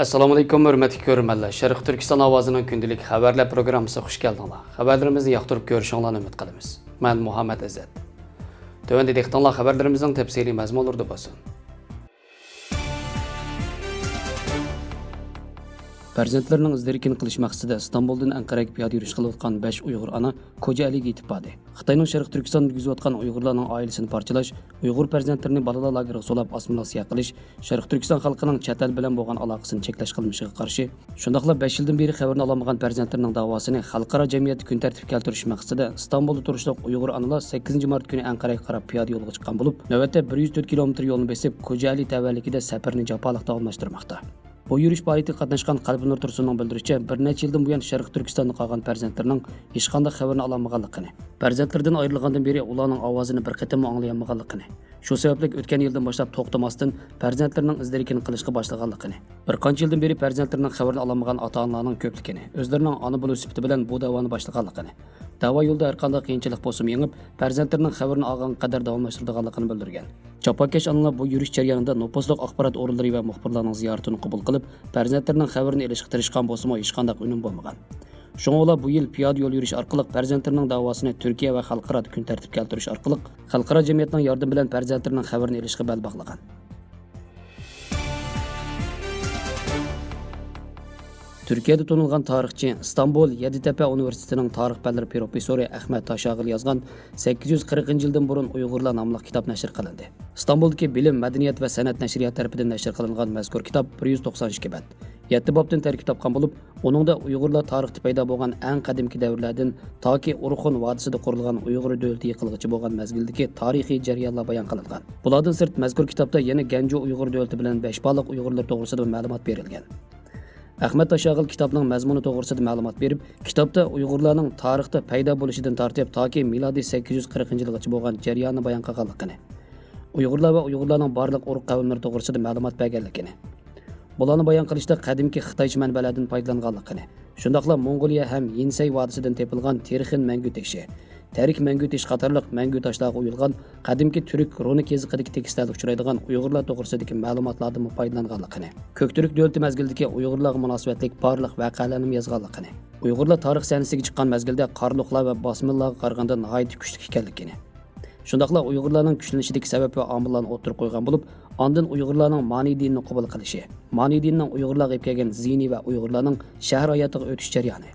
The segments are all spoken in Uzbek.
Assalomu alaykum, hurmatli ko'ruvchilar. Sharq Turkiston ovozining kundalik xabarlar programmasiga xush keldinglar. Xabarlarimizni yoqtirib ko'rishinglarni umid qilamiz. Men Muhammad Azat. Tövəndə dehqonlar xabarlarimizning tafsiliy mazmunlarida bo'lsin. Farzandlarining izdirakini qilish maqsadida Istanbuldan Anqaraga piyoda yurish qilayotgan 5 Uyg'ur ana Ko'jaaliga yetib bordi. Xitoyning Sharq Turkistonda yuzayotgan Uyg'urlarning oilasini parchalash, Uyg'ur farzandlarini balalar lageriga solab assimilyatsiya qilish, Sharq Turkiston xalqining chet el bilan bo'lgan aloqasini cheklash qilmishiga qarshi, shundaqla 5 yildan beri xabarni olmagan farzandlarining da'vosini xalqaro jamiyatda kun tartibga keltirish maqsadida Istanbulda turishliq Uyg'ur analar 8-mart kuni Anqaraga qarab piyoda yo'lga chiqqan bo'lib, navbatda 104 kilometr yo'lni besib Ko'jaali tavallikida safarni jafoliq davomlashtirmoqda. Bu yurish faoliyatiga qatnashgan Qalbinur Tursunning bildirishicha, bir necha yildan buyon Sharq Turkistonda qolgan farzandlarining hech qanday xabarini olmaganligini, farzandlaridan ayrilgandan beri ularning ovozini bir qatam anglayolmaganligini, shu sababli o'tgan yildan boshlab to'xtamasdan farzandlarining izdirakini qilishga boshlaganligini, bir qancha yildan beri farzandlarining xabarini olmagan ota-onalarning ko'pligini, o'zlarining ona bo'lish sifati bilan bu da'voni boshlaganligini, da'vo yo'lda har qanday qiyinchilik bo'lsa yengib, farzandlarining xabarini olgan qadar davomlashtirganligini bildirgan. Chapakash onalar bu yurish jarayonida nopozliq axborot o'rinlari va muxbirlarning ziyoratini qabul qilib, farzandlarining xabarini olishga tirishgan bo'lsa-mu hech qanday unum bo'lmagan. Shunga ular bu yil piyoda yo'l yurish orqali farzandlarining da'vosini Turkiya va xalqaro kun tartibga keltirish orqali xalqaro jamiyatning yordami bilan farzandlarining xabarini olishga bel bog'lagan. Türkiye'de tanılgan tarixçi İstanbul Yeditepe Üniversitesi'nin tarix fanları profesörü Ahmet Taşagil yazgan 840 yıldan burun Uygurlar namlı kitap neşir kılındı. İstanbul'daki Bilim, Medeniyet ve Sanat Neşriyat tarafından neşir kılıngan mezkur kitap 192 band. 7 bobdan tarkib topgan bo'lib, uningda Uyg'urlar tarixda paydo bo'lgan eng qadimki davrlardan toki Urxun vodisida qurilgan Uyg'ur davlati yiqilg'ichi bo'lgan mezgildagi tarixiy jarayonlar bayon qilingan. Bulardan sirt mazkur kitobda yana Ganjo Uyg'ur davlati bilan 5 baliq Uyg'urlar to'g'risida ma'lumot berilgan. Ahmet Taşagil kitapning mazmuni to'g'risida ma'lumot berib, kitobda Uyg'urlarning tarixda paydo bo'lishidan tortib toki milodiy 840-yilgacha bo'lgan jarayonni bayon qilganligini, Uyg'urlar va Uyg'urlarning barliq urug' qavmlari to'g'risida ma'lumot berganligini, bularni bayon qilishda qadimki Xitoycha manbalardan foydalanganligini, shundaqla Mongoliya ham Yinsay vodisidan tepilgan Terixin mangu tashi, Tarik mangu tash qatorliq mangu tashlarga uyilgan qadimki turk runi keziqidagi tekislarda uchraydigan Uyg'urlar to'g'risidagi ma'lumotlardan foydalanganligini, Ko'kturk davlati mezgildagi Uyg'urlarga munosabatlik barliq voqealarni yozganligini, Uyg'urlar tarix sahnasiga chiqqan mezgilda qarliqlar va bosmillarga qaraganda nihoyat kuchli ekanligini, shundaqla Uyg'urlarning kuchlanishidagi sabab va omillarni o'tirib qo'ygan bo'lib, ondan Uyg'urlarning ma'ni dinini qabul qilishi, ma'ni dinning Uyg'urlarga kelgan zini va Uyg'urlarning shahar hayotiga o'tish jarayoni,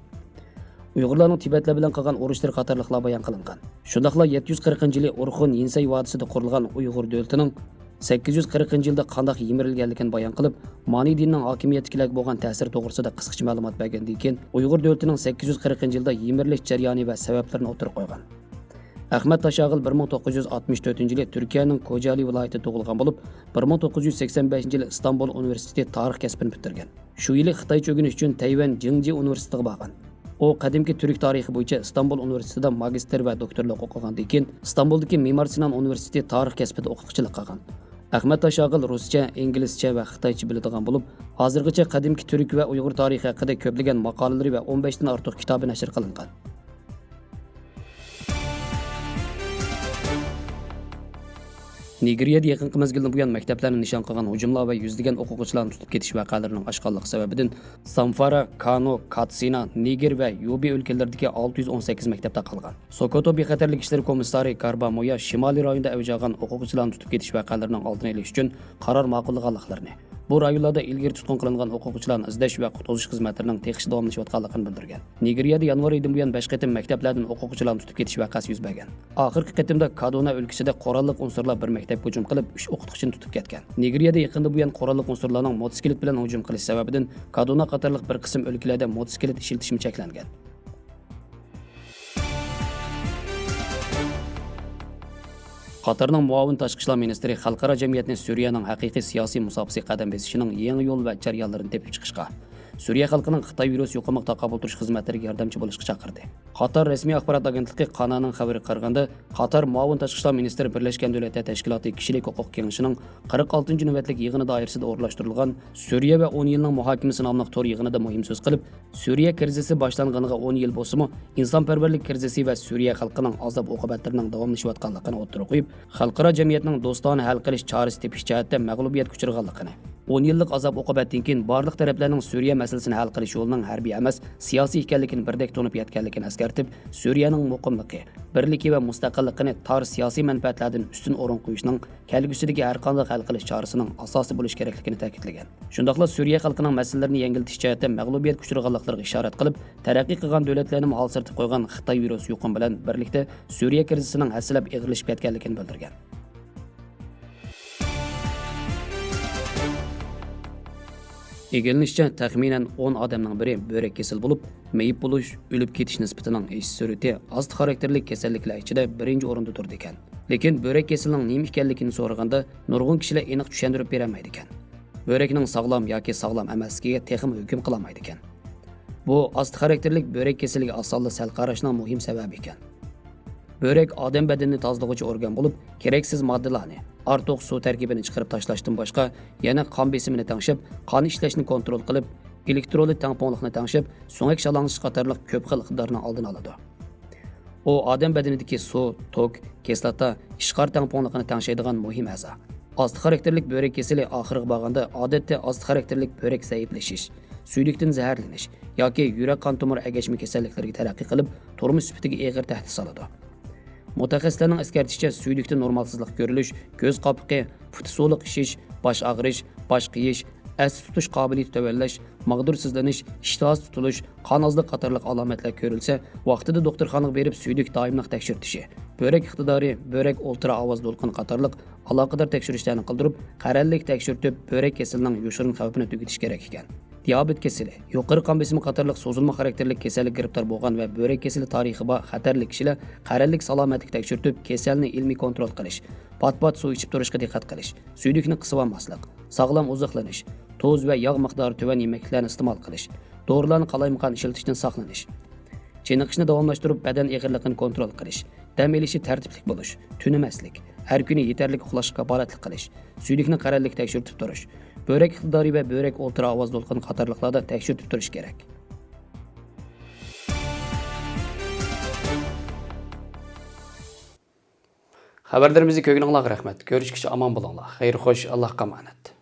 Uyg'urlarning Tibetlar bilan qilgan urushlari qatorliqlar bayon qilingan. Shundaqla 740-yili Urxun Yinsay vodisida qurilgan Uyg'ur davlatining 840-yilda qanday yemirilganligini bayon qilib, ma'ni dinning hokimiyatiga bo'lgan ta'siri to'g'risida qisqacha ma'lumot bergandan keyin Uyg'ur davlatining 840-yilda yemirilish jarayoni va sabablarini o'tirib qo'ygan. Ahmet Taşagil 1964-yili Turkiyaning Ko'jaali viloyatida tug'ilgan bo'lib, 1985-yili İstanbul Üniversitesi tarix kasbini bitirgan. Shu yili Xitoycha o'rganish uchun Tayvan Jingji universitetiga borgan. O qadimki turk tarixi bo'yicha İstanbul Üniversitesida magistr va doktorlik o'qigandan keyin İstanbuldagi Mimar Sinan Universiteti tarix kasbida o'qituvchilik qilgan. Ahmet Taşagil ruscha, inglizcha va xitoycha biladigan bo'lib, hozirgacha qadimki turk va Uyg'ur tarixi haqida ko'plagan maqolalari va 15 dan ortiq kitobi nashr qilingan. Nigeriyada yaqinqi mezgildan buyon maktablarni nishon qilgan hujumlar va yuzlagan o'quvchilarni tutib ketish voqealarining oshkorligi sababidan Zamfara, Kano, Katsina, Niger va Yobe o'lkalaridagi 618 maktabda qolgan. Sokoto bexatarlik ishlari komissari Garba Moya Shimoliy rayonda avj olgan o'quvchilarni tutib ketish voqealarining oldini olish uchun qaror ma'qullaganliklarini, bu rayonlarda ilgari tutqun qilingan o'quvchilarni izlash va qutqizish xizmatlarining tekshish davomlashayotganligini bildirgan. Nigeriyada yanvar oyidan buyon 5 qatim maktablardan o'quvchilarni tutib ketish voqeasi yuz bergan. Oxirgi qatimda Kaduna o'lkasida qurolli unsurlar bir maktabga hujum qilib 3 o'qituvchini tutib ketgan. Nigeriyada yaqinda buyon qurolli unsurlarning motosiklet bilan hujum qilish sababidan Kaduna qatorliq bir qism o'lkalarda motosiklet ishlatishmi cheklangan. Qatarning muavin tashqi ishlar ministri xalqaro jamiyatni Suriyaning haqiqiy siyosiy musobaqasiga qadam bosishining yangi yo'l va jarayonlarini tepib chiqishga, Suriya xalqining Xitoy virusi yuqumini taqabul turish xizmatlariga yordamchi bo'lishga chaqirdi. Qatar rasmiy axborot agentligi Qananing xabari qaraganda, Qatar muavin tashqi ishlar ministri Birlashgan Davlatlar Tashkiloti kishilik huquq kengashining 46-navbatlik yig'ini doirasida o'rlashtirilgan Suriya va 10 yilning muhokamasi nomli to'r yig'inida muhim so'z qilib, Suriya krizisi boshlanganiga 10 yil bo'lsa-mu, insonparvarlik krizisi va Suriya xalqining azob oqibatlarining davomlashayotganligini o'tirib qo'yib, xalqaro jamiyatning do'stona hal qilish chorasi tepish jihatda mag'lubiyatga uchraganligini, 10 yillik azob uqubatdan keyin barliq taraflarning Suriya masalasini hal qilish yo'lining harbiy emas, siyosiy ekanligini birdek to'nib yetganligini eskartib, Suriyaning muqimligi, birligi va mustaqilligini tar siyosiy manfaatlardan ustun o'rin qo'yishning kelgusidagi har qanday hal qilish chorasining asosi bo'lish kerakligini ta'kidlagan. Shundaqla Suriya xalqining masalalarini yengiltish jihatida mag'lubiyat uchraganliklariga ishorat qilib, taraqqiy qilgan davlatlarni hal sirtib qo'ygan Xitoy virusi yuqum bilan birlikda Suriya krizisining hasilab ig'irlashib ketganligini bildirgan. Egelinishçe təxminən 10 adamның biri börək kesil bo'lib, meyib bo'lish, o'lib ketish nisbatining ish surati ast xarakterlik kasalliklar ichida birinchi o'rinda turdi ekan. Lekin börək kesilining nima ekanligini so'raganda nurg'un kishilar aniq tushuntirib berolmaydi ekan. Börekning sog'lom yoki sog'lom emasligiga texim hukm qilolmaydi ekan. Bu ast xarakterlik börək kesiliga asosli sal qarashning muhim sababi ekan. Börek odam badanini tozalag'uvchi organ bo'lib, keraksiz moddalarni, ortiq suv tarkibini chiqarib tashlashdan boshqa, yana qon besimini tengshib, qon ishlashni kontrol qilib, elektrolit tangponlikni tengshib, so'ngak shalangish qatorliq ko'p xil iqtidorni oldini oladi. U odam badanidagi suv, tok, kislota, ishqor tangponligini tengshaydigan muhim a'zo. Asti xarakterlik börek kesili oxiriga borganda odatda asti xarakterlik börek zaiflashish, suylikdan zaharlanish yoki yurak qon tomir agashma kasalliklariga taraqqiy qilib, turmush sifatiga og'ir tahdid soladi. Mutaxassislarning eskartishicha suylikda normalsizlik ko'rilish, ko'z qopiqi, puti so'liq ishish, bosh og'rish, bosh qiyish, as tutish qobiliyati tuvallash, mag'dursizlanish, ishtohsiz tutilish, qon ozlik qatorliq alomatlar ko'rilsa, vaqtida doktorxonaga berib suylik doimliq tekshirtishi, börek iqtidori, börek ultra ovoz to'lqin qatorliq aloqador tekshirishlarni qildirib, qarallik tekshirtib, börek kasalining yoshirin xavfini tugatish kerak ekan. Diabet kesili, yuqori qon besimi qatorliq sozilma xarakterlik kasallik giribtor bo'lgan va börek kesili tarixi bor xatarli kishilar qarallik salomatlik tekshirtib, kasalni ilmiy kontrol qilish, pat-pat suv ichib turishga diqqat qilish, suylikni qisib olmaslik, sog'lom oziqlanish, to'z va yog' miqdori tuvan yemeklarni iste'mol qilish, dorilarni qalaymiqan ishlatishdan saqlanish, chiniqishni davomlashtirib badan og'irligini kontrol qilish, dam olishi tartibli bo'lish, tunimaslik, har kuni yetarli uxlashga kafolatlik qilish, suylikni qarallik tekshirib turish, börek iqtidori va börek ultra ovoz to'lqin qatorliqlarda tekshirib turish kerak. Xabarlarimizni ko'rganingizga rahmat. Ko'rishguncha omon bo'linglar. Xayr xo'sh, Allohga omonat.